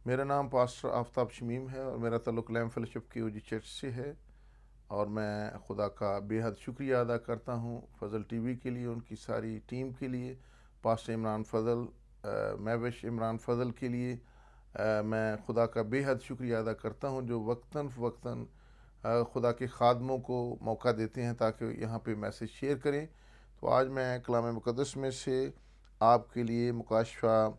میرا نام پاسٹر آفتاب شمیم ہے اور میرا تعلق لیم فیلوشپ کی اوجی چرچ سے ہے، اور میں خدا کا بے حد شکریہ ادا کرتا ہوں فضل ٹی وی کے لیے، ان کی ساری ٹیم کے لیے، پاسٹر عمران فضل، محوش عمران فضل کے لیے میں خدا کا بے حد شکریہ ادا کرتا ہوں، جو وقتاً فوقتاً خدا کے خادموں کو موقع دیتے ہیں تاکہ یہاں پہ میسج شیئر کریں۔ تو آج میں کلام مقدس میں سے آپ کے لیے مکاشفہ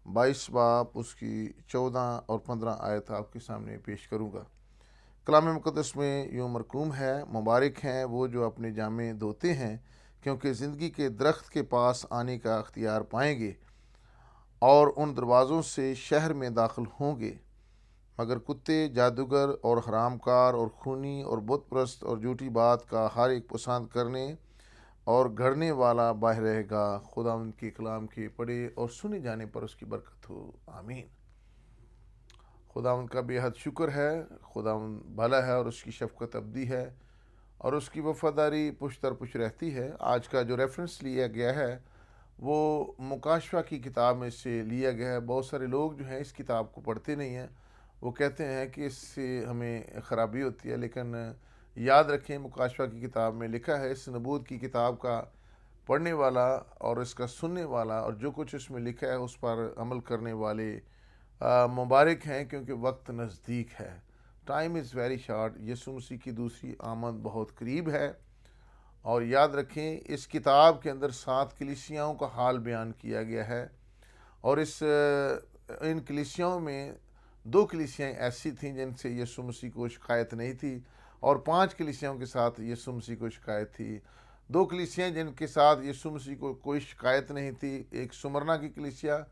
22 باب اس کی 14 اور 15 آیت آپ کے سامنے پیش کروں گا۔ کلام مقدس میں یوں مرقوم ہے، مبارک ہیں وہ جو اپنے جامے دھوتے ہیں، کیونکہ زندگی کے درخت کے پاس آنے کا اختیار پائیں گے اور ان دروازوں سے شہر میں داخل ہوں گے۔ مگر کتے، جادوگر اور حرام کار اور خونی اور بت پرست اور جھوٹی بات کا ہر ایک پسند کرنے اور گھڑنے والا باہر رہے گا۔ خدا ان کے کلام کے پڑھے اور سنے جانے پر اس کی برکت ہو، آمین۔ خدا ان کا بے حد شکر ہے، خدا ان بھلا ہے اور اس کی شفقت ابدی ہے اور اس کی وفاداری پشت در پشت رہتی ہے۔ آج کا جو ریفرنس لیا گیا ہے وہ مکاشفہ کی کتاب میں سے لیا گیا ہے۔ بہت سارے لوگ جو ہیں اس کتاب کو پڑھتے نہیں ہیں، وہ کہتے ہیں کہ اس سے ہمیں خرابی ہوتی ہے، لیکن یاد رکھیں مکاشفہ کی کتاب میں لکھا ہے اس نبوت کی کتاب کا پڑھنے والا اور اس کا سننے والا اور جو کچھ اس میں لکھا ہے اس پر عمل کرنے والے مبارک ہیں، کیونکہ وقت نزدیک ہے۔ ٹائم از ویری شارٹ، یسوع مسیح کی دوسری آمد بہت قریب ہے۔ اور یاد رکھیں اس کتاب کے اندر 7 کلیسیاؤں کا حال بیان کیا گیا ہے، اور ان کلیسیاؤں میں 2 کلیسیاں ایسی تھیں جن سے یسوع مسیح کو شکایت نہیں تھی، اور 5 کلیسیاؤں کے ساتھ یسوع مسیح کو شکایت تھی۔ 2 کلیسیاں جن کے ساتھ یسوع مسیح کو کوئی شکایت نہیں تھی، ایک سمرنا کی کلیسیا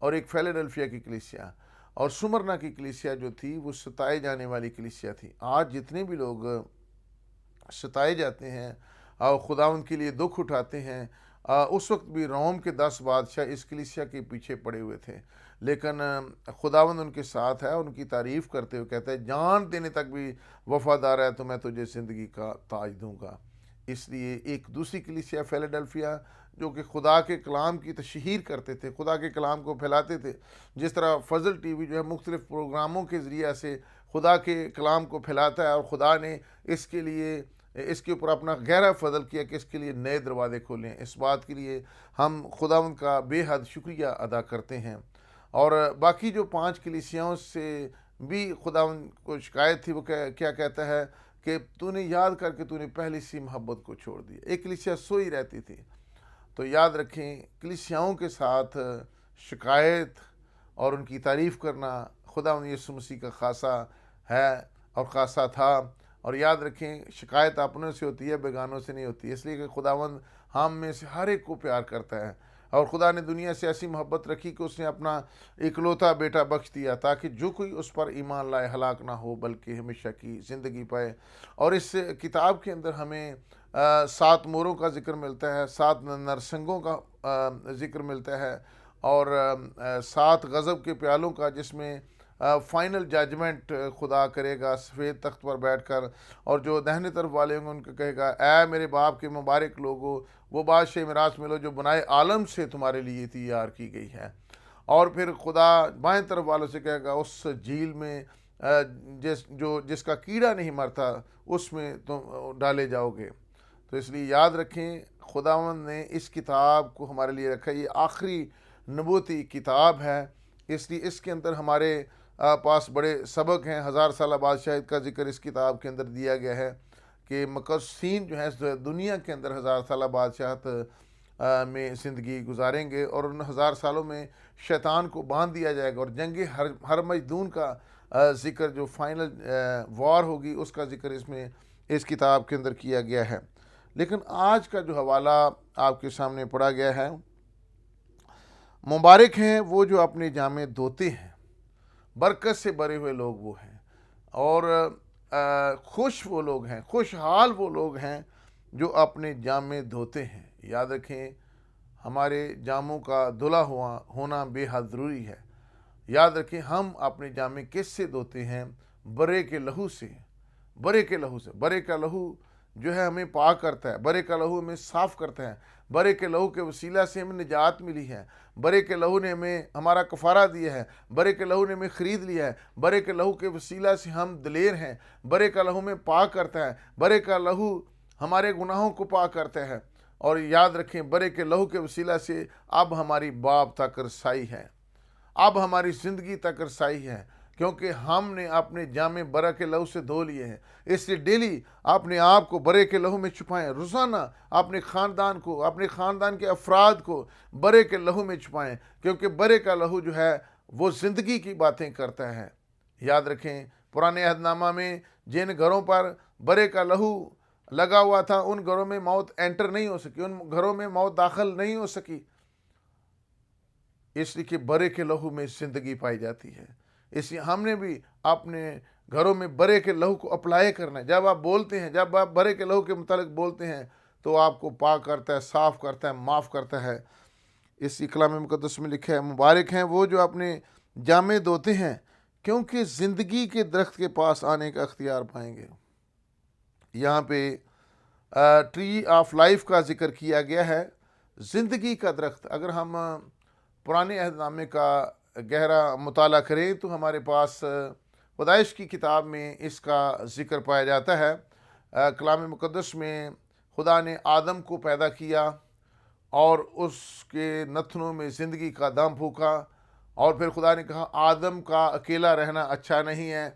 اور ایک فیلاڈلفیا کی کلیسیا۔ اور سمرنا کی کلیسیا جو تھی وہ ستائے جانے والی کلیسیا تھی۔ آج جتنے بھی لوگ ستائے جاتے ہیں اور خدا ان کے لیے دکھ اٹھاتے ہیں، اس وقت بھی روم کے 10 بادشاہ اس کلیسیا کے پیچھے پڑے ہوئے تھے، لیکن خداوند ان کے ساتھ ہے، ان کی تعریف کرتے ہوئے کہتا ہے جان دینے تک بھی وفادار ہے تو میں تجھے زندگی کا تاج دوں گا۔ اس لیے ایک دوسری کلیسیا فیلاڈلفیا جو کہ خدا کے کلام کی تشہیر کرتے تھے، خدا کے کلام کو پھیلاتے تھے، جس طرح فضل ٹی وی جو ہے مختلف پروگراموں کے ذریعہ سے خدا کے کلام کو پھیلاتا ہے، اور خدا نے اس کے اوپر اپنا گہرا فضل کیا کہ اس کے لیے نئے دروازے کھولیں۔ اس بات کے لیے ہم خدا ان کا بے حد شکریہ ادا کرتے ہیں۔ اور باقی جو 5 کلیسیاؤں سے بھی خدا ان کو شکایت تھی، وہ کیا کہتا ہے کہ تو نے یاد کر کے تو نے پہلی سی محبت کو چھوڑ دیا۔ ایک کلیسیا سوئی رہتی تھی۔ تو یاد رکھیں کلیسیاؤں کے ساتھ شکایت اور ان کی تعریف کرنا خدا یسوع مسیح کا خاصہ ہے اور خاصہ تھا۔ اور یاد رکھیں شکایت اپنوں سے ہوتی ہے، بیگانوں سے نہیں ہوتی، اس لیے کہ خداوند ہم میں سے ہر ایک کو پیار کرتا ہے، اور خدا نے دنیا سے ایسی محبت رکھی کہ اس نے اپنا اکلوتا بیٹا بخش دیا تاکہ جو کوئی اس پر ایمان لائے ہلاک نہ ہو بلکہ ہمیشہ کی زندگی پائے۔ اور اس کتاب کے اندر ہمیں 7 موروں کا ذکر ملتا ہے، 7 نرسنگوں کا ذکر ملتا ہے، اور 7 غضب کے پیالوں کا، جس میں فائنل ججمنٹ خدا کرے گا سفید تخت پر بیٹھ کر، اور جو دہنے طرف والے ہوں گے ان کو کہے گا اے میرے باپ کے مبارک لوگو، وہ بادشاہ میراث ملو جو بنائے عالم سے تمہارے لیے تیار کی گئی ہے۔ اور پھر خدا بائیں طرف والوں سے کہے گا اس جھیل میں جس کا کیڑا نہیں مرتا اس میں تم ڈالے جاؤ گے۔ تو اس لیے یاد رکھیں خداوند نے اس کتاب کو ہمارے لیے رکھا، یہ آخری نبوتی کتاب ہے، اس لیے اس کے اندر ہمارے پاس بڑے سبق ہیں۔ 1000 سالہ بادشاہت کا ذکر اس کتاب کے اندر دیا گیا ہے کہ مقدسین جو ہیں دنیا کے اندر 1000 سالہ بادشاہت میں زندگی گزاریں گے، اور ان 1000 سالوں میں شیطان کو باندھ دیا جائے گا، اور جنگ ہرمجدون کا ذکر جو فائنل وار ہوگی اس کا ذکر اس کتاب کے اندر کیا گیا ہے۔ لیکن آج کا جو حوالہ آپ کے سامنے پڑھا گیا ہے، مبارک ہیں وہ جو اپنے جامے دھوتے ہیں، برکت سے بھرے ہوئے لوگ وہ ہیں، اور خوش وہ لوگ ہیں، خوشحال وہ لوگ ہیں جو اپنے جامے دھوتے ہیں۔ یاد رکھیں ہمارے جاموں کا دھلا ہونا بے حد ضروری ہے۔ یاد رکھیں ہم اپنے جامے کس سے دھوتے ہیں؟ برے کے لہو سے۔ برے کے لہو سے، برے کا لہو جو ہے ہمیں پاک کرتا ہے، برے کا لہو ہمیں صاف کرتا ہے، برے کے لہو کے وسیلہ سے ہمیں نجات ملی ہے، برے کے لہو نے ہمیں ہمارا کفارہ دیا ہے، برے کے لہو نے ہمیں خرید لیا ہے، برے کے لہو کے وسیلہ سے ہم دلیر ہیں، برے کا لہو میں پاک کرتا ہے، برے کا لہو ہمارے گناہوں کو پاک کرتا ہے۔ اور یاد رکھیں برے کے لہو کے وسیلہ سے اب ہماری باب تک رسائی ہے، اب ہماری زندگی تک رسائی ہے، کیونکہ ہم نے اپنے جامے برے کے لہو سے دھو لیے ہیں۔ اس لیے ڈیلی اپنے آپ کو برے کے لہو میں چھپائیں، روزانہ اپنے خاندان کو، اپنے خاندان کے افراد کو برے کے لہو میں چھپائیں، کیونکہ برے کا لہو جو ہے وہ زندگی کی باتیں کرتا ہے۔ یاد رکھیں پرانے عہد نامہ میں جن گھروں پر برے کا لہو لگا ہوا تھا ان گھروں میں موت انٹر نہیں ہو سکی، ان گھروں میں موت داخل نہیں ہو سکی، اس لیے کہ برے کے لہو میں زندگی پائی جاتی ہے۔ اس لیے ہم نے بھی اپنے گھروں میں برے کے لہو کو اپلائی کرنا ہے۔ جب آپ بولتے ہیں، جب آپ برے کے لہو کے متعلق بولتے ہیں تو آپ کو پاک کرتا ہے، صاف کرتا ہے، معاف کرتا ہے۔ اس کلام مقدس میں لکھا ہے مبارک ہیں وہ جو اپنے جامے دھوتے ہیں کیونکہ زندگی کے درخت کے پاس آنے کا اختیار پائیں گے۔ یہاں پہ ٹری آف لائف کا ذکر کیا گیا ہے، زندگی کا درخت۔ اگر ہم پرانے عہد نامے کا گہرا مطالعہ کریں تو ہمارے پاس پیدائش کی کتاب میں اس کا ذکر پایا جاتا ہے۔ کلام مقدس میں خدا نے آدم کو پیدا کیا اور اس کے نتنوں میں زندگی کا دم پھونکا، اور پھر خدا نے کہا آدم کا اکیلا رہنا اچھا نہیں ہے،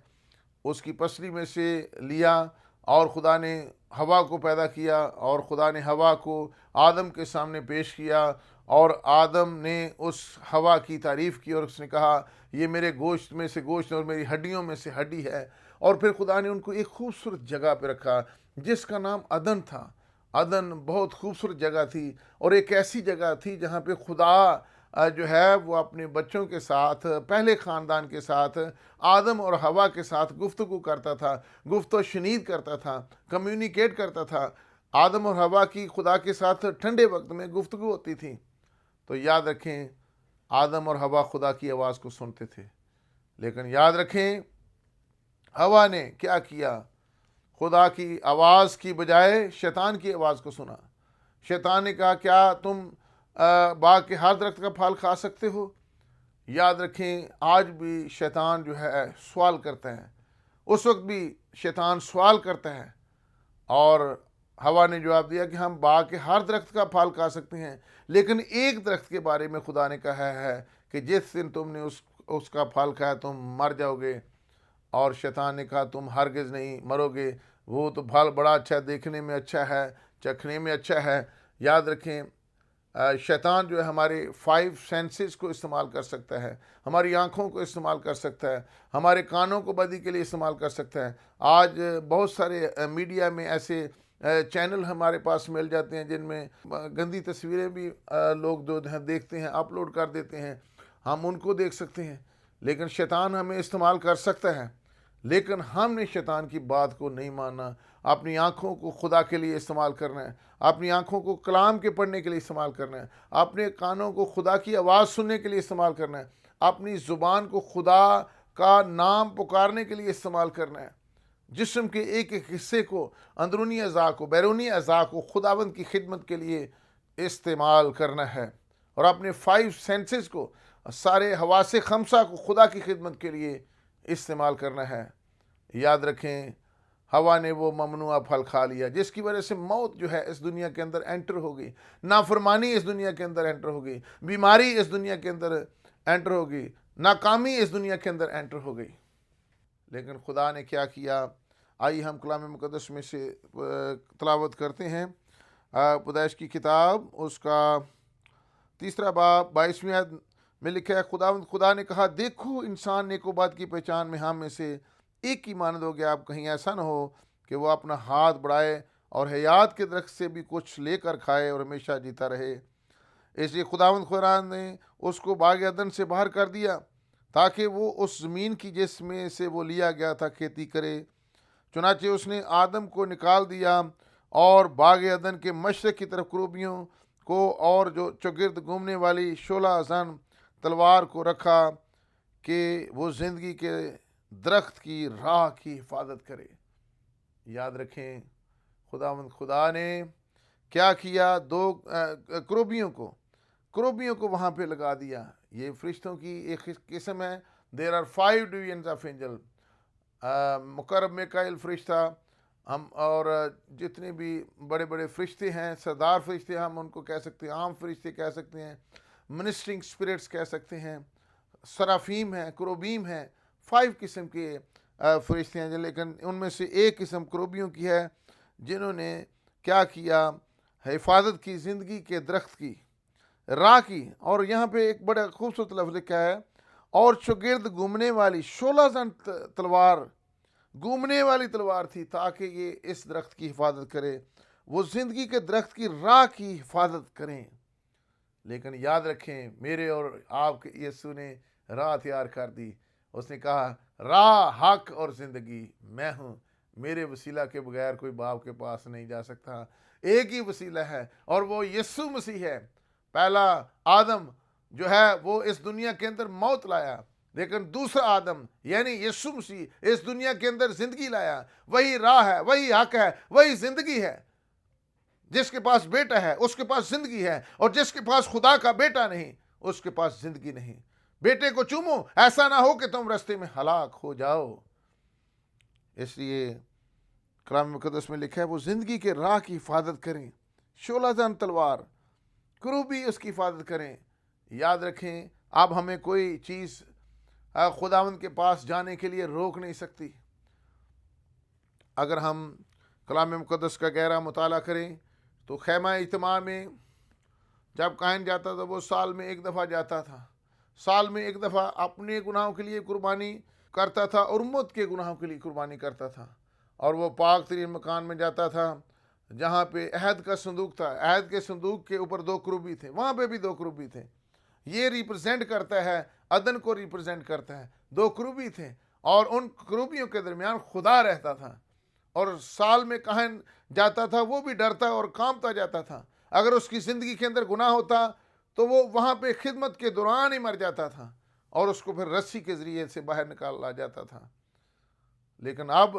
اس کی پسلی میں سے لیا، اور خدا نے ہوا کو پیدا کیا، اور خدا نے ہوا کو آدم کے سامنے پیش کیا، اور آدم نے اس ہوا کی تعریف کی اور اس نے کہا یہ میرے گوشت میں سے گوشت اور میری ہڈیوں میں سے ہڈی ہے۔ اور پھر خدا نے ان کو ایک خوبصورت جگہ پہ رکھا جس کا نام عدن تھا۔ عدن بہت خوبصورت جگہ تھی، اور ایک ایسی جگہ تھی جہاں پہ خدا جو ہے وہ اپنے بچوں کے ساتھ، پہلے خاندان کے ساتھ، آدم اور ہوا کے ساتھ گفتگو کرتا تھا، گفت و شنید کرتا تھا، کمیونیکیٹ کرتا تھا۔ آدم اور ہوا کی خدا کے ساتھ ٹھنڈے وقت میں گفتگو ہوتی تھی۔ تو یاد رکھیں آدم اور ہوا خدا کی آواز کو سنتے تھے، لیکن یاد رکھیں ہوا نے کیا کیا؟ خدا کی آواز کی بجائے شیطان کی آواز کو سنا۔ شیطان نے کہا کیا تم باغ کے ہر درخت کا پھل کھا سکتے ہو؟ یاد رکھیں آج بھی شیطان جو ہے سوال کرتا ہے، اس وقت بھی شیطان سوال کرتا ہے، اور ہوا نے جواب دیا کہ ہم باغ کے ہر درخت کا پھل کھا سکتے ہیں، لیکن ایک درخت کے بارے میں خدا نے کہا ہے کہ جس دن تم نے اس کا پھل کھایا تم مر جاؤ گے۔ اور شیطان نے کہا تم ہرگز نہیں مرو گے، وہ تو پھل بڑا اچھا، دیکھنے میں اچھا ہے، چکھنے میں اچھا ہے۔ یاد رکھیں شیطان جو ہے ہمارے 5 سینسز کو استعمال کر سکتا ہے، ہماری آنکھوں کو استعمال کر سکتا ہے، ہمارے کانوں کو بدی کے لیے استعمال کر سکتا ہے۔ آج بہت سارے میڈیا میں ایسے چینل ہمارے پاس مل جاتے ہیں جن میں گندی تصویریں بھی لوگ جو ہیں دیکھتے ہیں، اپلوڈ کر دیتے ہیں، ہم ان کو دیکھ سکتے ہیں۔ لیکن شیطان ہمیں استعمال کر سکتا ہے، لیکن ہم نے شیطان کی بات کو نہیں ماننا۔ اپنی آنکھوں کو خدا کے لیے استعمال کرنا ہے، اپنی آنکھوں کو کلام کے پڑھنے کے لیے استعمال کرنا ہے، اپنے کانوں کو خدا کی آواز سننے کے لیے استعمال کرنا ہے، اپنی زبان کو خدا کا نام پکارنے کے لیے استعمال کرنا ہے، جسم کے ایک ایک حصے کو، اندرونی اعضاء کو، بیرونی اعضاء کو خداوند کی خدمت کے لیے استعمال کرنا ہے، اور اپنے 5 سینسز کو، سارے حواس خمسہ کو خدا کی خدمت کے لیے استعمال کرنا ہے۔ یاد رکھیں ہوا نے وہ ممنوعہ پھل کھا لیا جس کی وجہ سے موت جو ہے اس دنیا کے اندر انٹر ہو گئی، نافرمانی اس دنیا کے اندر انٹر ہو گئی، بیماری اس دنیا کے اندر انٹر ہو گئی، ناکامی اس دنیا کے اندر انٹر ہو گئی۔ لیکن خدا نے کیا کیا؟ آئیے ہم کلام مقدس میں سے تلاوت کرتے ہیں۔ پیدائش کی کتاب اس کا 3 باب 22ویں آیت میں لکھا ہے خدا نے کہا دیکھو انسان نیک و بد کی پہچان میں ہم میں سے ایک ہی مانند ہو گیا، اب کہیں ایسا نہ ہو کہ وہ اپنا ہاتھ بڑھائے اور حیات کے درخت سے بھی کچھ لے کر کھائے اور ہمیشہ جیتا رہے۔ اس لیے خدا نے اس کو باغ عدن سے باہر کر دیا تاکہ وہ اس زمین کی جس میں سے وہ لیا گیا تھا کھیتی کرے۔ چنانچہ اس نے آدم کو نکال دیا اور باغ عدن کے مشرق کی طرف کروبیوں کو اور جو چوگرد گھومنے والی شعلہ زن تلوار کو رکھا کہ وہ زندگی کے درخت کی راہ کی حفاظت کرے۔ یاد رکھیں خدا نے کیا کیا، دو کروبیوں کو وہاں پہ لگا دیا. یہ فرشتوں کی ایک قسم ہے. There are 5 divisions of angel. مقرب میکائیل فرشتہ، ہم اور جتنے بھی بڑے بڑے فرشتے ہیں، سردار فرشتے ہم ان کو کہہ سکتے ہیں، عام فرشتے کہہ سکتے ہیں، منسٹرنگ اسپرٹس کہہ سکتے ہیں، سرافیم ہیں، کروبیم ہیں. 5 قسم کے فرشتے ہیں. لیکن ان میں سے ایک قسم کروبیوں کی ہے جنہوں نے کیا کیا، حفاظت کی، زندگی کے درخت کی راہ کی. اور یہاں پہ ایک بڑا خوبصورت لفظ لکھا ہے، اور چوگرد گھومنے والی 16 زن تلوار، گھومنے والی تلوار تھی تاکہ یہ اس درخت کی حفاظت کرے، وہ زندگی کے درخت کی راہ کی حفاظت کریں. لیکن یاد رکھیں، میرے اور آپ کے یسوع نے راہ تیار کر دی. اس نے کہا راہ، حق اور زندگی میں ہوں، میرے وسیلہ کے بغیر کوئی باپ کے پاس نہیں جا سکتا. ایک ہی وسیلہ ہے اور وہ یسوع مسیح ہے. پہلا آدم جو ہے وہ اس دنیا کے اندر موت لایا، لیکن دوسرا آدم یعنی یسوع مسیح اس دنیا کے اندر زندگی لایا. وہی راہ ہے، وہی حق ہے، وہی زندگی ہے. جس کے پاس بیٹا ہے اس کے پاس زندگی ہے، اور جس کے پاس خدا کا بیٹا نہیں اس کے پاس زندگی نہیں. بیٹے کو چومو، ایسا نہ ہو کہ تم رستے میں ہلاک ہو جاؤ. اس لیے کلام مقدس میں لکھا ہے وہ زندگی کے راہ کی حفاظت کریں. 16 زن تلوار، کروبی اس کی حفاظت کریں. یاد رکھیں، اب ہمیں کوئی چیز خداوند کے پاس جانے کے لیے روک نہیں سکتی. اگر ہم کلام مقدس کا گہرا مطالعہ کریں تو خیمہ اجتماع میں جب کاہن جاتا تھا وہ سال میں ایک دفعہ جاتا تھا. سال میں ایک دفعہ اپنے گناہوں کے لیے قربانی کرتا تھا اور امت کے گناہوں کے لیے قربانی کرتا تھا. اور وہ پاک ترین مکان میں جاتا تھا جہاں پہ عہد کا صندوق تھا. عہد کے صندوق کے اوپر 2 کروبی تھے، وہاں پہ بھی 2 کروبی تھے. یہ ریپرزینٹ کرتا ہے، عدن کو ریپرزینٹ کرتا ہے. 2 کروبی تھے اور ان کروبیوں کے درمیان خدا رہتا تھا. اور سال میں کاہن جاتا تھا وہ بھی ڈرتا اور کانپتا جاتا تھا. اگر اس کی زندگی کے اندر گناہ ہوتا تو وہ وہاں پہ خدمت کے دوران ہی مر جاتا تھا اور اس کو پھر رسی کے ذریعے سے باہر نکالا جاتا تھا. لیکن اب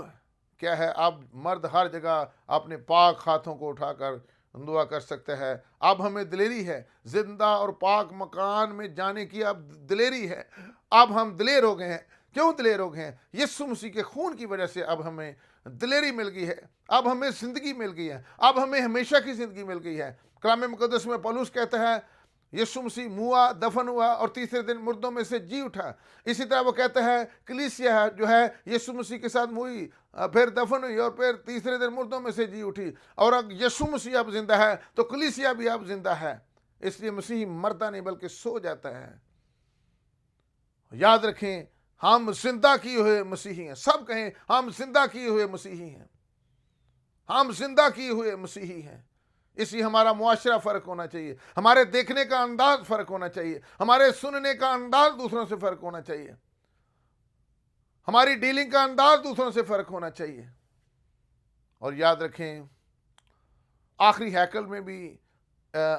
کیا ہے، اب مرد ہر جگہ اپنے پاک ہاتھوں کو اٹھا کر دعا کر سکتا ہے. اب ہمیں دلیری ہے، زندہ اور پاک مکان میں جانے کی اب دلیری ہے. اب ہم دلیر ہو گئے ہیں. کیوں دلیر ہو گئے ہیں؟ یسوع مسیح کے خون کی وجہ سے اب ہمیں دلیری مل گئی ہے. اب ہمیں زندگی مل گئی ہے. اب ہمیں ہمیشہ کی زندگی مل گئی ہے. کلام مقدس میں پولس کہتا ہے یسوع مسیح ہوا، دفن ہوا اور تیسرے دن مردوں میں سے جی اٹھا. اسی طرح وہ کہتا ہے کلیسیا جو ہے یسوع مسیح کے ساتھ ہوئی، پھر دفن ہوئی اور پھر تیسرے دن مردوں میں سے جی اٹھی. اور اگر یسوع مسیح اب زندہ ہے تو کلیسیا بھی اب زندہ ہے. اس لیے مسیح مرتا نہیں بلکہ سو جاتا ہے. یاد رکھیں، ہم زندہ کیے ہوئے مسیحی ہیں. سب کہیں ہم زندہ کیے ہوئے مسیحی ہیں. ہم زندہ کیے ہوئے مسیحی ہیں. اس لیے ہمارا معاشرہ فرق ہونا چاہیے، ہمارے دیکھنے کا انداز فرق ہونا چاہیے، ہمارے سننے کا انداز دوسروں سے فرق ہونا چاہیے، ہماری ڈیلنگ کا انداز دوسروں سے فرق ہونا چاہیے. اور یاد رکھیں، آخری ہیکل میں بھی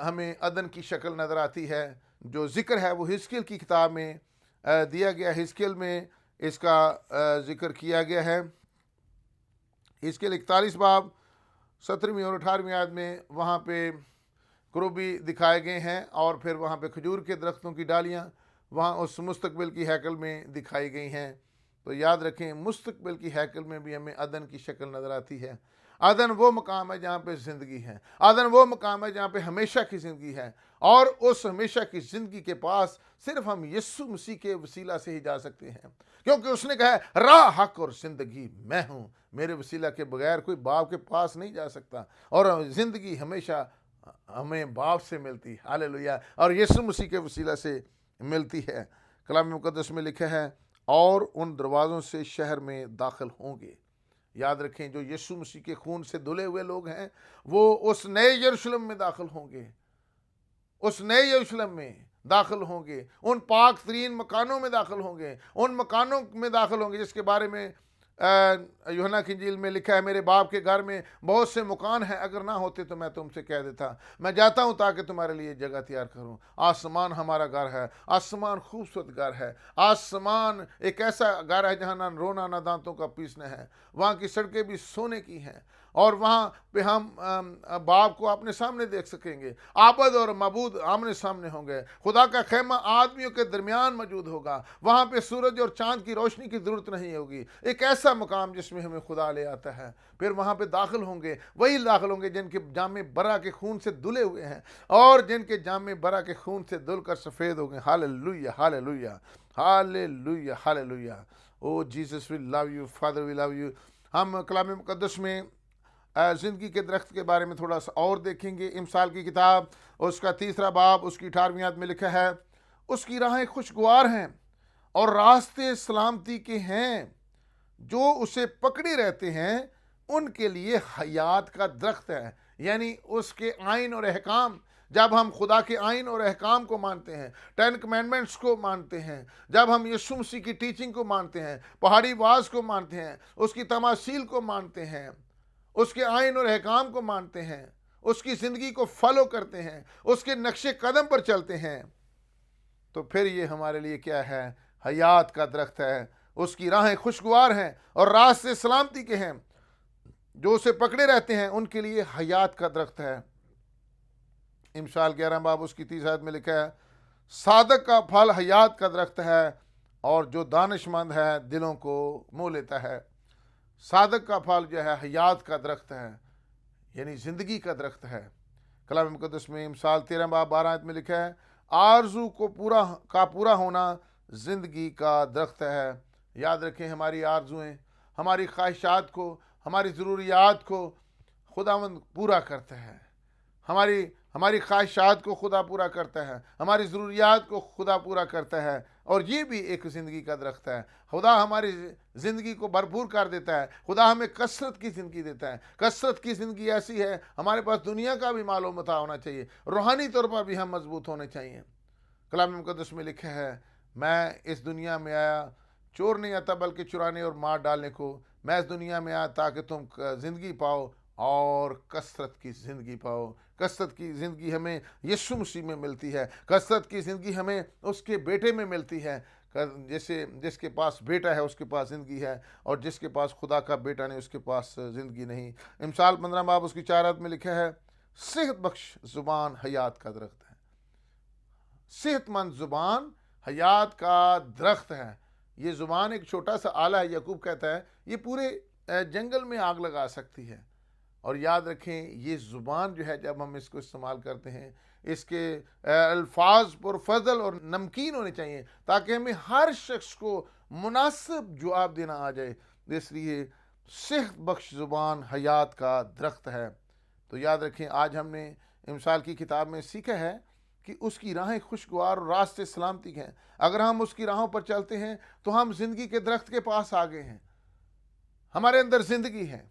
ہمیں عدن کی شکل نظر آتی ہے. جو ذکر ہے وہ حزقیل کی کتاب میں دیا گیا. حزقیل میں اس کا ذکر کیا گیا ہے. حزقیل 41 باب 17ویں اور 18ویں آیت میں وہاں پہ کروبی دکھائے گئے ہیں، اور پھر وہاں پہ کھجور کے درختوں کی ڈالیاں وہاں اس مستقبل کی ہیکل میں دکھائی گئی ہیں. تو یاد رکھیں، مستقبل کی ہیکل میں بھی ہمیں عدن کی شکل نظر آتی ہے. عدن وہ مقام ہے جہاں پہ زندگی ہے. عدن وہ مقام ہے جہاں پہ ہمیشہ کی زندگی ہے. اور اس ہمیشہ کی زندگی کے پاس صرف ہم یسوع مسیح کے وسیلہ سے ہی جا سکتے ہیں، کیونکہ اس نے کہا ہے راہ، حق اور زندگی میں ہوں، میرے وسیلہ کے بغیر کوئی باپ کے پاس نہیں جا سکتا. اور زندگی ہمیشہ ہمیں باپ سے ملتی، ہاللیلویہ، اور یسوع مسیح کے وسیلہ سے ملتی ہے. کلام مقدس میں لکھا ہے اور ان دروازوں سے شہر میں داخل ہوں گے. یاد رکھیں، جو یسوع مسیح کے خون سے دھلے ہوئے لوگ ہیں وہ اس نئے یروشلم میں داخل ہوں گے، اس نئے یروشلم میں داخل ہوں گے، ان پاک ترین مکانوں میں داخل ہوں گے، ان مکانوں میں داخل ہوں گے جس کے بارے میں یوحنا کی انجیل میں لکھا ہے میرے باپ کے گھر میں بہت سے مکان ہیں، اگر نہ ہوتے تو میں تم سے کہہ دیتا. میں جاتا ہوں تاکہ تمہارے لیے جگہ تیار کروں. آسمان ہمارا گھر ہے. آسمان خوبصورت گھر ہے. آسمان ایک ایسا گھر ہے جہاں نہ رونا نہ دانتوں کا پیسنا ہے. وہاں کی سڑکیں بھی سونے کی ہیں. اور وہاں پہ ہم باپ کو اپنے سامنے دیکھ سکیں گے، عابد اور معبود آمنے سامنے ہوں گے، خدا کا خیمہ آدمیوں کے درمیان موجود ہوگا، وہاں پہ سورج اور چاند کی روشنی کی ضرورت نہیں ہوگی، ایک ایسا مقام جس میں ہمیں خدا لے آتا ہے۔ پھر وہاں پہ داخل ہوں گے، وہی داخل ہوں گے جن کے جامے برا کے خون سے دھلے ہوئے ہیں، اور جن کے جامے برا کے خون سے دھل کر سفید ہو گئے۔ Hallelujah, hallelujah, hallelujah, hallelujah. Oh Jesus we love you, father we love you. ہم کلام مقدس میں زندگی کے درخت کے بارے میں تھوڑا سا اور دیکھیں گے۔ امثال کی کتاب اس کا 3 باب اس کی 18ویں آیت میں لکھا ہے، اس کی راہیں خوشگوار ہیں اور راستے سلامتی کے ہیں، جو اسے پکڑے رہتے ہیں ان کے لیے حیات کا درخت ہے۔ یعنی اس کے آئین اور احکام، جب ہم خدا کے آئین اور احکام کو مانتے ہیں، 10 کمانڈمنٹس کو مانتے ہیں، جب ہم یسوع مسیح کی ٹیچنگ کو مانتے ہیں، پہاڑی واز کو مانتے ہیں، اس کی تماثیل کو مانتے ہیں، اس کے آئین اور احکام کو مانتے ہیں، اس کی زندگی کو فالو کرتے ہیں، اس کے نقش قدم پر چلتے ہیں، تو پھر یہ ہمارے لیے کیا ہے؟ حیات کا درخت ہے۔ اس کی راہیں خوشگوار ہیں اور راستے سلامتی کے ہیں، جو اسے پکڑے رہتے ہیں ان کے لیے حیات کا درخت ہے۔ امثال 11 باب اس کی 30 آیت میں لکھا ہے، صادق کا پھل حیات کا درخت ہے اور جو دانش مند ہے دلوں کو مو لیتا ہے۔ صادق کا پھل جو ہے حیات کا درخت ہے، یعنی زندگی کا درخت ہے۔ کلام مقدس میں امثال 13 باب 12 آیت میں لکھا ہے، آرزو کو پورا ہونا زندگی کا درخت ہے۔ یاد رکھیں، ہماری آرزویں، ہماری خواہشات کو، ہماری ضروریات کو خداوند پورا کرتا ہے۔ ہماری خواہشات کو خدا پورا کرتا ہے، ہماری ضروریات کو خدا پورا کرتا ہے، اور یہ بھی ایک زندگی کا درخت ہے۔ خدا ہماری زندگی کو بھرپور کر دیتا ہے، خدا ہمیں کثرت کی زندگی دیتا ہے۔ کثرت کی زندگی ایسی ہے، ہمارے پاس دنیا کا بھی مال و متاع ہونا چاہیے، روحانی طور پر بھی ہم مضبوط ہونے چاہیے۔ کلام مقدس میں لکھا ہے، میں اس دنیا میں آیا چور نہیں آتا بلکہ چرانے اور مار ڈالنے کو، میں اس دنیا میں آیا تاکہ تم زندگی پاؤ اور کثرت کی زندگی پاؤ۔ کثرت کی زندگی ہمیں یسوع مسیح میں ملتی ہے، کثرت کی زندگی ہمیں اس کے بیٹے میں ملتی ہے۔ جیسے جس کے پاس بیٹا ہے اس کے پاس زندگی ہے، اور جس کے پاس خدا کا بیٹا نہیں اس کے پاس زندگی نہیں۔ امثال 15 باب اس کی 4 آیت میں لکھا ہے، صحت بخش زبان حیات کا درخت ہے۔ صحت مند زبان حیات کا درخت ہے۔ یہ زبان ایک چھوٹا سا آلہ ہے، یعقوب کہتا ہے یہ پورے جنگل میں آگ لگا سکتی ہے۔ اور یاد رکھیں، یہ زبان جو ہے جب ہم اس کو استعمال کرتے ہیں، اس کے الفاظ پر فضل اور نمکین ہونے چاہیے تاکہ ہمیں ہر شخص کو مناسب جواب دینا آ جائے۔ اس لیے صحت بخش زبان حیات کا درخت ہے۔ تو یاد رکھیں، آج ہم نے امثال کی کتاب میں سیکھا ہے کہ اس کی راہیں خوشگوار اور راستے سلامتی ہیں۔ اگر ہم اس کی راہوں پر چلتے ہیں تو ہم زندگی کے درخت کے پاس آگے ہیں، ہمارے اندر زندگی ہے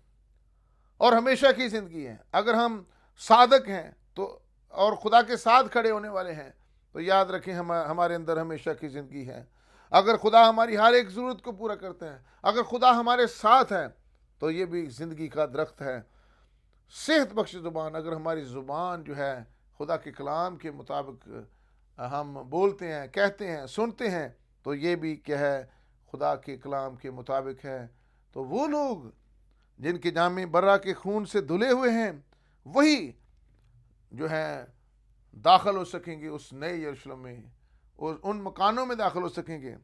اور ہمیشہ کی زندگی ہے۔ اگر ہم صادق ہیں تو اور خدا کے ساتھ کھڑے ہونے والے ہیں تو یاد رکھیں ہمارے اندر ہمیشہ کی زندگی ہے۔ اگر خدا ہماری ہر ایک ضرورت کو پورا کرتا ہے، اگر خدا ہمارے ساتھ ہے تو یہ بھی زندگی کا درخت ہے۔ صحت بخش زبان، اگر ہماری زبان جو ہے خدا کے کلام کے مطابق ہم بولتے ہیں، کہتے ہیں، سنتے ہیں، تو یہ بھی کیا ہے؟ خدا کے کلام کے مطابق ہے۔ تو وہ لوگ جن کے جامے برا کے خون سے دھلے ہوئے ہیں، وہی جو ہیں داخل ہو سکیں گے اس نئے یروشلم میں، اور ان مکانوں میں داخل ہو سکیں گے۔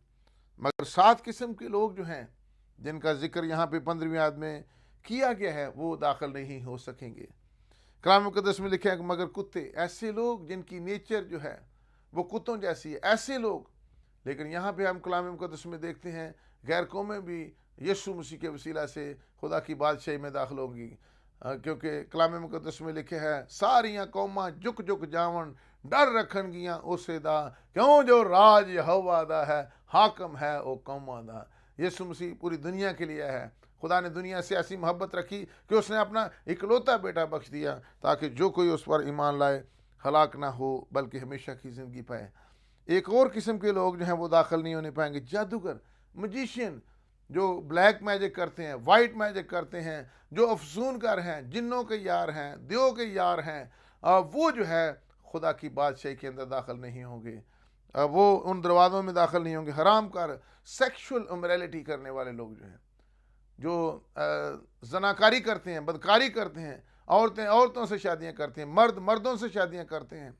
مگر 7 قسم کے لوگ جو ہیں جن کا ذکر یہاں پہ 15ویں آیت میں کیا گیا ہے، وہ داخل نہیں ہو سکیں گے۔ کلام مقدس میں لکھا ہے کہ مگر کتے، ایسے لوگ جن کی نیچر جو ہے وہ کتوں جیسی ہے، ایسے لوگ۔ لیکن یہاں پہ ہم کلام مقدس میں دیکھتے ہیں غیر قومیں بھی یسوع مسیح کے وسیلہ سے خدا کی بادشاہی میں داخل ہوں گی، کیونکہ کلام مقدس میں لکھے ہے، ساریاں قوماں جک جک جاون ڈر رکھن گیاں اسے دا، کیوں جو راج یہوہ دا ہے، حاکم ہے او قوماں دا۔ یسوع مسیح پوری دنیا کے لیے ہے۔ خدا نے دنیا سے ایسی محبت رکھی کہ اس نے اپنا اکلوتا بیٹا بخش دیا تاکہ جو کوئی اس پر ایمان لائے ہلاک نہ ہو بلکہ ہمیشہ کی زندگی پائے۔ ایک اور قسم کے لوگ جو ہیں وہ داخل نہیں ہونے پائیں گے، جادوگر، میجیشین، جو بلیک میجک کرتے ہیں، وائٹ میجک کرتے ہیں، جو افسون گر ہیں، جنوں کے یار ہیں، دیو کے یار ہیں، وہ جو ہے خدا کی بادشاہی کے اندر داخل نہیں ہوں گے، وہ ان دروازوں میں داخل نہیں ہوں گے۔ حرام کار، سیکشول اموریلٹی کرنے والے لوگ جو ہیں، جو زناکاری کرتے ہیں، بدکاری کرتے ہیں، عورتیں عورتوں سے شادیاں کرتے ہیں، مرد مردوں سے شادیاں کرتے ہیں،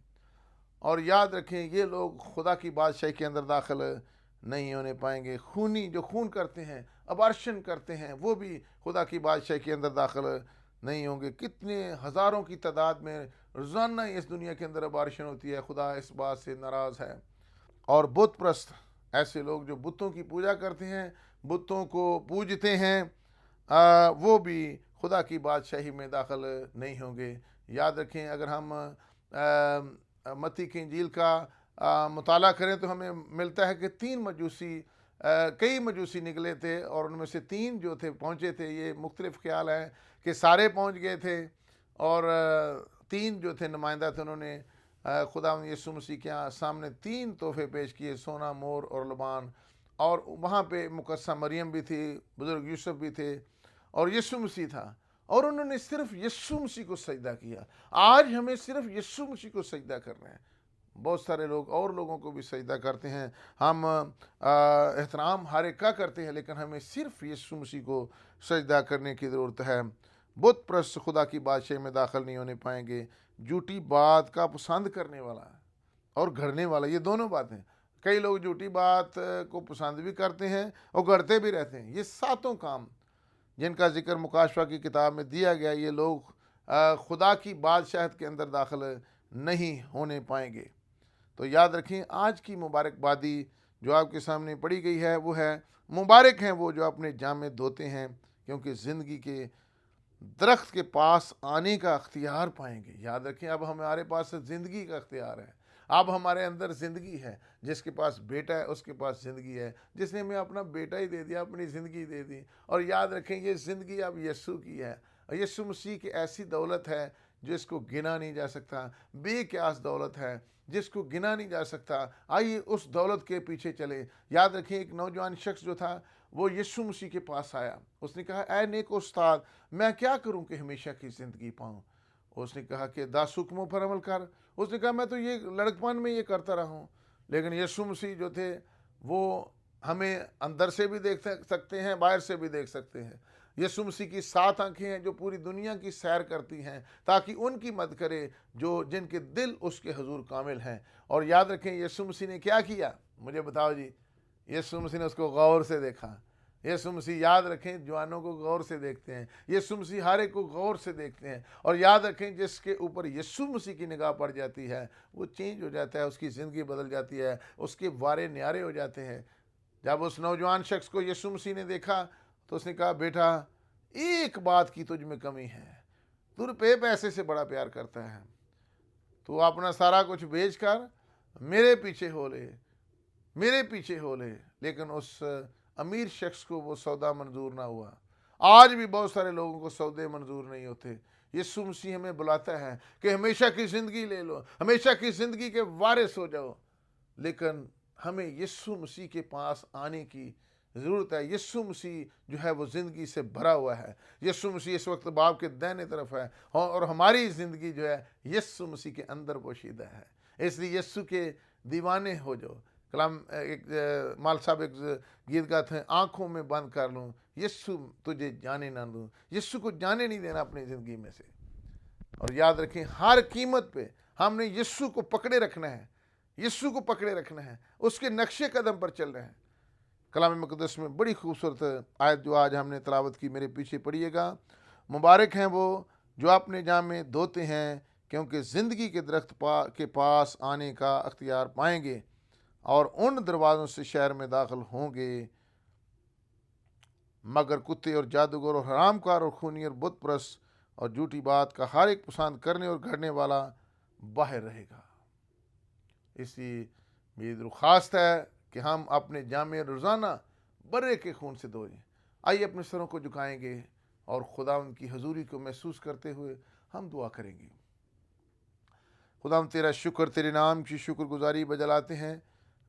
اور یاد رکھیں یہ لوگ خدا کی بادشاہی کے اندر داخل نہیں ہونے پائیں گے۔ خونی جو خون کرتے ہیں، ابارشن کرتے ہیں، وہ بھی خدا کی بادشاہی کے اندر داخل نہیں ہوں گے۔ کتنے ہزاروں کی تعداد میں روزانہ اس دنیا کے اندر ابارشن ہوتی ہے۔ خدا اس بات سے ناراض ہے۔ اور بت پرست، ایسے لوگ جو بتوں کی پوجا کرتے ہیں، بتوں کو پوجتے ہیں، وہ بھی خدا کی بادشاہی میں داخل نہیں ہوں گے۔ یاد رکھیں، اگر ہم متی کی انجیل کا مطالعہ کریں تو ہمیں ملتا ہے کہ کئی مجوسی نکلے تھے، اور ان میں سے 3 جو تھے پہنچے تھے۔ یہ مختلف خیال ہیں کہ سارے پہنچ گئے تھے، اور 3 جو تھے نمائندہ تھے، انہوں نے خداوند یسوع مسیح کے سامنے 3 تحفے پیش کیے، سونا، مور اور لبان، اور وہاں پہ مقدسہ مریم بھی تھی، بزرگ یوسف بھی تھے، اور یسوع مسیح تھا، اور انہوں نے صرف یسوع مسیح کو سجدہ کیا۔ آج ہمیں صرف یسوع مسیح کو سجدہ کرنا ہے۔ بہت سارے لوگ اور لوگوں کو بھی سجدہ کرتے ہیں، ہم احترام ہر ایک کا کرتے ہیں، لیکن ہمیں صرف یسوع مسیح کو سجدہ کرنے کی ضرورت ہے۔ بت پرست خدا کی بادشاہی میں داخل نہیں ہونے پائیں گے۔ جھوٹی بات کا پسند کرنے والا اور گھڑنے والا، یہ دونوں باتیں، کئی لوگ جھوٹی بات کو پسند بھی کرتے ہیں اور گھڑتے بھی رہتے ہیں۔ یہ 7 کام جن کا ذکر مکاشفہ کی کتاب میں دیا گیا، یہ لوگ خدا کی بادشاہت کے اندر داخل نہیں ہونے پائیں گے۔ تو یاد رکھیں، آج کی مبارک بادی جو آپ کے سامنے پڑھی گئی ہے وہ ہے، مبارک ہیں وہ جو اپنے جامے دھوتے ہیں، کیونکہ زندگی کے درخت کے پاس آنے کا اختیار پائیں گے۔ یاد رکھیں، اب ہمارے پاس زندگی کا اختیار ہے، اب ہمارے اندر زندگی ہے۔ جس کے پاس بیٹا ہے اس کے پاس زندگی ہے، جس نے ہمیں اپنا بیٹا ہی دے دیا، اپنی زندگی دے دی۔ اور یاد رکھیں، یہ زندگی اب یسوع کی ہے، اور یسوع مسیح کی ایسی دولت ہے جس کو گنا نہیں جا سکتا، بے قیاس دولت ہے جس کو گنا نہیں جا سکتا۔ آئیے اس دولت کے پیچھے چلے۔ یاد رکھیں، ایک نوجوان شخص جو تھا وہ یسوع مسیح کے پاس آیا، اس نے کہا، اے نیک استاد، میں کیا کروں کہ ہمیشہ کی زندگی پاؤں؟ اس نے کہا کہ 10 حکموں پر عمل کر۔ اس نے کہا، میں تو یہ لڑکپن میں یہ کرتا رہا ہوں۔ لیکن یسوع مسیح جو تھے وہ ہمیں اندر سے بھی دیکھ سکتے ہیں، باہر سے بھی دیکھ سکتے ہیں۔ یسوع مسیح کی 7 آنکھیں ہیں جو پوری دنیا کی سیر کرتی ہیں تاکہ ان کی مدد کرے جن کے دل اس کے حضور کامل ہیں۔ اور یاد رکھیں، یسوع مسیح نے کیا کیا؟ مجھے بتاؤ جی۔ یسوع مسیح نے اس کو غور سے دیکھا۔ یسوع مسیح، یاد رکھیں، جوانوں کو غور سے دیکھتے ہیں۔ یسوع مسیح ہر ایک کو غور سے دیکھتے ہیں۔ اور یاد رکھیں، جس کے اوپر یسوع مسیح کی نگاہ پڑ جاتی ہے وہ چینج ہو جاتا ہے، اس کی زندگی بدل جاتی ہے، اس کے وارے نیارے ہو جاتے ہیں۔ جب اس نوجوان شخص کو یسوع مسیح نے دیکھا تو اس نے کہا، بیٹا، ایک بات کی تجھ میں کمی ہے، تو روپے پیسے سے بڑا پیار کرتا ہے، تو اپنا سارا کچھ بیچ کر میرے پیچھے ہو لے، میرے پیچھے ہو لے۔ لیکن اس امیر شخص کو وہ سودا منظور نہ ہوا۔ آج بھی بہت سارے لوگوں کو سودے منظور نہیں ہوتے۔ یسوع مسیح ہمیں بلاتا ہے کہ ہمیشہ کی زندگی لے لو، ہمیشہ کی زندگی کے وارث ہو جاؤ، لیکن ہمیں یسوع مسیح کے پاس آنے کی ضرورت ہے۔ یسوع مسیح جو ہے وہ زندگی سے بھرا ہوا ہے۔ یسوع مسیح اس وقت باپ کے دائیں طرف ہے، اور ہماری زندگی جو ہے یسوع مسیح کے اندر پوشیدہ ہے۔ اس لیے یسوع کے دیوانے ہو جاؤ۔ کلام ایک مال صاحب ایک گیت گاتے ہیں، آنکھوں میں بند کر لوں، یسوع تجھے جانے نہ دوں۔ یسوع کو جانے نہیں دینا اپنی زندگی میں سے۔ اور یاد رکھیں، ہر قیمت پہ ہم نے یسوع کو پکڑے رکھنا ہے، یسوع کو پکڑے رکھنا ہے، اس کے نقش قدم پر چل رہے ہیں۔ کلام مقدس میں بڑی خوبصورت آیت جو آج ہم نے تلاوت کی، میرے پیچھے پڑھیے گا۔ مبارک ہیں وہ جو اپنے جامے دھوتے ہیں، کیونکہ زندگی کے درخت کے پاس آنے کا اختیار پائیں گے، اور ان دروازوں سے شہر میں داخل ہوں گے، مگر کتے اور جادوگر اور حرام کار اور خونی اور بت پرست اور جھوٹی بات کا ہر ایک پسند کرنے اور گھڑنے والا باہر رہے گا۔ اس لیے میری درخواست ہے کہ ہم اپنے جامے روزانہ برے کے خون سے دھوئیں۔ آئیے اپنے سروں کو جھکائیں گے اور خداوند کی حضوری کو محسوس کرتے ہوئے ہم دعا کریں گے۔ خداوند تیرا شکر، تیرے نام کی شکر گزاری بجلاتے ہیں،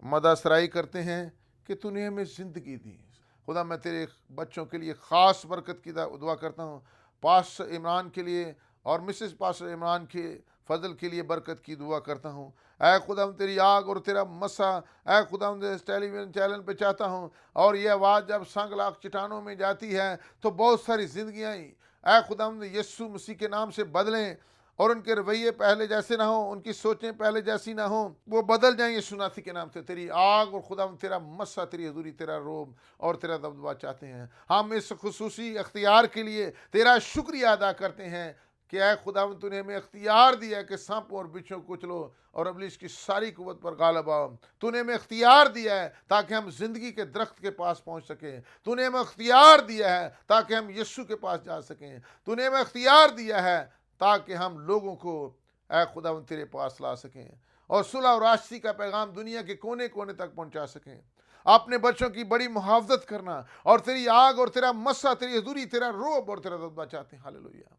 مدح سرائی کرتے ہیں کہ تو نے ہمیں زندگی دی۔ خدا، میں تیرے بچوں کے لیے خاص برکت کی دعا کرتا ہوں، پاسٹر عمران کے لیے اور مسز پاسٹر عمران کے فضل کے لیے برکت کی دعا کرتا ہوں۔ اے خدا تیری آگ اور تیرا مسا اے خدا اس ٹیلی ویژن چینل پہ چاہتا ہوں، اور یہ آواز جب سنگ لاکھ چٹانوں میں جاتی ہے تو بہت ساری زندگیاں اے خدا یسوع مسیح کے نام سے بدلیں، اور ان کے رویے پہلے جیسے نہ ہوں، ان کی سوچیں پہلے جیسی نہ ہوں، وہ بدل جائیں یسوع مسیح کے نام سے۔ تیری آگ اور خدا تیرا مسا، تیری حضوری، تیرا روب اور تیرا دبدبہ چاہتے ہیں۔ ہم اس خصوصی اختیار کے لیے تیرا شکریہ ادا کرتے ہیں کہ اے خدا تو نے ہمیں اختیار دیا ہے کہ سانپ اور بچھوں کو کچلو اور ابلیس کی ساری قوت پر غالب آؤ۔ تو نے ہمیں اختیار دیا ہے تاکہ ہم زندگی کے درخت کے پاس پہنچ سکیں۔ تو نے ہمیں اختیار دیا ہے تاکہ ہم یسوع کے پاس جا سکیں۔ تو نے ہمیں اختیار دیا ہے تاکہ ہم لوگوں کو اے خدا تیرے پاس لا سکیں اور صلح اور راشتی کا پیغام دنیا کے کونے کونے تک پہنچا سکیں۔ اپنے بچوں کی بڑی محافظت کرنا، اور تیری آگ اور تیرا مسا، تیری حضوری، تیرا روب اور تیرا دبدبہ چاہتے ہیں۔ Hallelujah.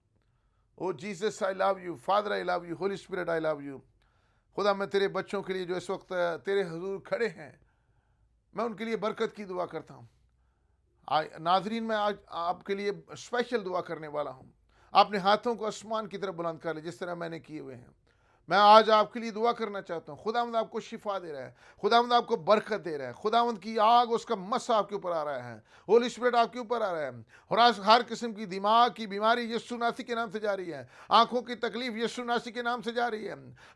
O Jesus I love you, father I love you, holy spirit I love you. خدا میں تیرے بچوں کے لیے جو اس وقت تیرے حضور کھڑے ہیں، میں ان کے لیے برکت کی دعا کرتا ہوں۔ ناظرین، میں آج آپ کے لیے اسپیشل دعا کرنے والا ہوں۔ اپنے ہاتھوں کو آسمان کی طرف بلند کر لیں جس طرح میں نے کیے ہوئے ہیں۔ میں آج آپ کے لیے دعا کرنا چاہتا ہوں۔ خداوند آپ کو شفا دے رہا ہے، خداوند آپ کو برکت دے رہا ہے، خداوند کی آگ، اس کا مسا آپ کے اوپر آ رہا ہے، ہولی اسپرٹ آپ کے اوپر آ رہا ہے، اور آج ہر قسم کی دماغ کی بیماری یسوع مسیح کے نام سے جا رہی ہے، آنکھوں کی تکلیف یسوع مسیح کے نام سے جا رہی ہے،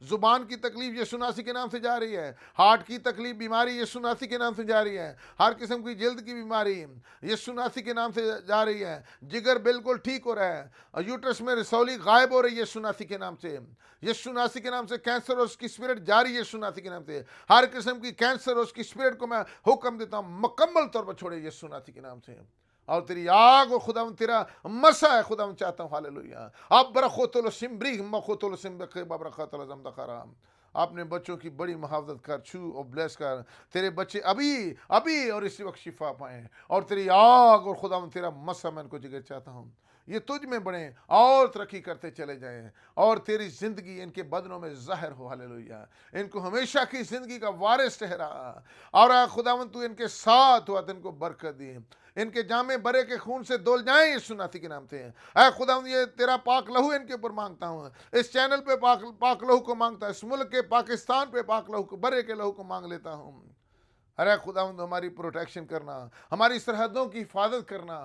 زبان کی تکلیف یسوع مسیح کے نام سے جا رہی ہے، ہارٹ کی تکلیف بیماری یسوع مسیح کے نام سے جا رہی ہے، ہر قسم کی جلد کی بیماری یسوع مسیح کے نام سے جا رہی ہے، جگر بالکل ٹھیک ہو رہا ہے، یوٹرس میں رسولی غائب ہو رہی ہے یسوع مسیح کے نام سے، یسوع مسیح کے نام سے کینسر اور اس کی اسپرٹ جاری ہے یسوع مسیح کے نام سے، ہر قسم کی کینسر اور اس کی اسپرٹ کو میں حکم دیتا ہوں مکمل طور پر چھوڑے یسوع مسیح کے نام سے، اور تیری آگ اور خداوند تیرا مسا ہے خداوند چاہتا ہوں۔ ہاللویہ۔ اب برخوت السمبری مخوت السمبقی ببرخات الزم دخرام۔ اپنے بچوں کی بڑی محافظت کر، چھو اور بلیس کر، تیرے بچے ابھی اور اسی وقت شفا پائیں، اور تیری آگ اور خداوند تیرا مسا میں ان کو جگر چاہتا ہوں، یہ تجھ میں بڑھیں اور ترقی کرتے چلے جائیں، اور تیری زندگی ان کے بدنوں میں ظاہر ہو۔ ہاللویہ۔ ان کو ہمیشہ کی زندگی کا وارث ٹھہرا، اور اے خداوند تو ان کے ساتھ ہوا، تو ان کو برکت دی، ان کے جامے برے کے خون سے دھل جائیں یسوع مسیح کے نام سے۔ اے خداوند یہ تیرا پاک لہو ان کے اوپر مانگتا ہوں، اس چینل پہ پاک لہو کو مانگتا ہوں، اس ملک کے پاکستان پہ پاک لہو کو، برے کے لہو کو مانگ لیتا ہوں۔ ارے خداوند ہماری پروٹیکشن کرنا، ہماری سرحدوں کی حفاظت کرنا،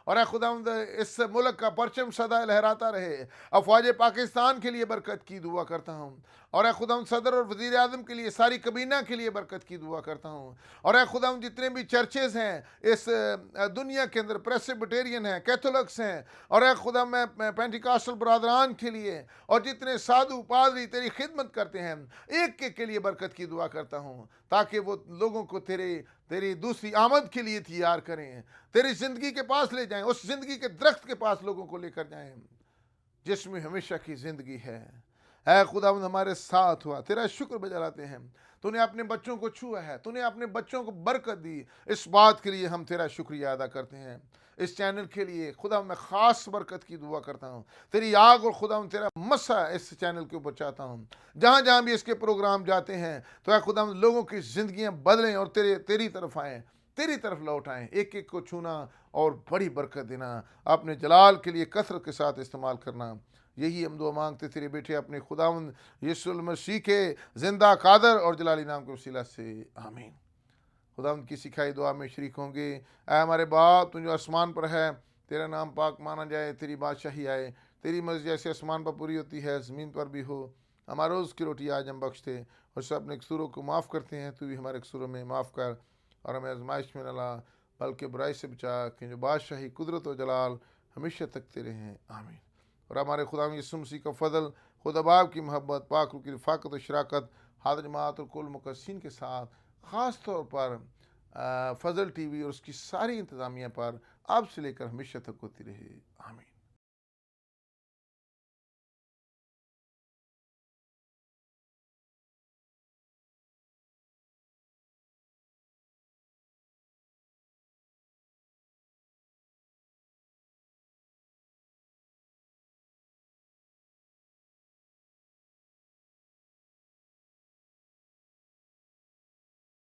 اور اے خداوند اس ملک کا پرچم سدا لہراتا رہے۔ افواج پاکستان کے لیے برکت کی دعا کرتا ہوں، اور اے خداوند صدر اور وزیر اعظم کے لیے، ساری کابینہ کے لیے برکت کی دعا کرتا ہوں، اور اے خداوند جتنے بھی چرچز ہیں اس دنیا کے اندر، پریسبیٹیرین ہیں، کیتھولکس ہیں، اور اے خدا میں پینٹیکاسٹل برادران کے لیے، اور جتنے سادھو پادری تیری خدمت کرتے ہیں، ایک ایک کے لیے برکت کی دعا کرتا ہوں، تاکہ وہ لوگوں کو تیری دوسری آمد کے لیے تیار کریں، تیری زندگی کے پاس لے جائیں، اس زندگی کے درخت کے پاس لوگوں کو لے کر جائیں جس میں ہمیشہ کی زندگی ہے۔ اے خداوند ہمارے ساتھ ہوا، تیرا شکر بجا لاتے ہیں، تو نے اپنے بچوں کو چھوا ہے، تو نے اپنے بچوں کو برکت دی، اس بات کے لیے ہم تیرا شکریہ ادا کرتے ہیں۔ اس چینل کے لیے خدا میں خاص برکت کی دعا کرتا ہوں، تیری آگ اور خدا تیرا مسا اس چینل کے اوپر چاہتا ہوں، جہاں جہاں بھی اس کے پروگرام جاتے ہیں تو اے خدا لوگوں کی زندگیاں بدلیں اور تیری طرف آئیں، تیری طرف لوٹ آئیں، ایک ایک کو چھونا اور بڑی برکت دینا، اپنے جلال کے لیے کثرت کے ساتھ استعمال کرنا۔ یہی ہم دعا مانگتے تیرے بیٹے اپنے خداوند یسوع المسیح کے زندہ قادر اور جلالی نام کے وسیلہ سے، آمین۔ خداوند کی سکھائی دعا میں شریک ہوں گے۔ اے ہمارے باپ تو جو آسمان پر ہے، تیرا نام پاک مانا جائے، تیری بادشاہی آئے، تیری مرضی جیسے آسمان پر پوری ہوتی ہے زمین پر بھی ہو۔ ہمارا روز کی روٹی آج ہم بخش دے، اور سب اپنے قصوروں کو معاف کرتے ہیں، تو بھی ہمارے قصوروں میں معاف کر، اور ہمیں آزمائش میں نہ لا بلکہ برائی سے بچا، کہ جو بادشاہی، قدرت و جلال ہمیشہ تک تیرے ہیں، آمین۔ اور ہمارے خدا یسوع مسیح کا فضل، خدا باپ کی محبت، پاک روح کی رفاقت و شراکت حاضر جماعت اور کل مقدسین کے ساتھ، خاص طور پر فضل ٹی وی اور اس کی ساری انتظامیہ پر اب سے لے کر ہمیشہ تک ہوتی رہے، آمین۔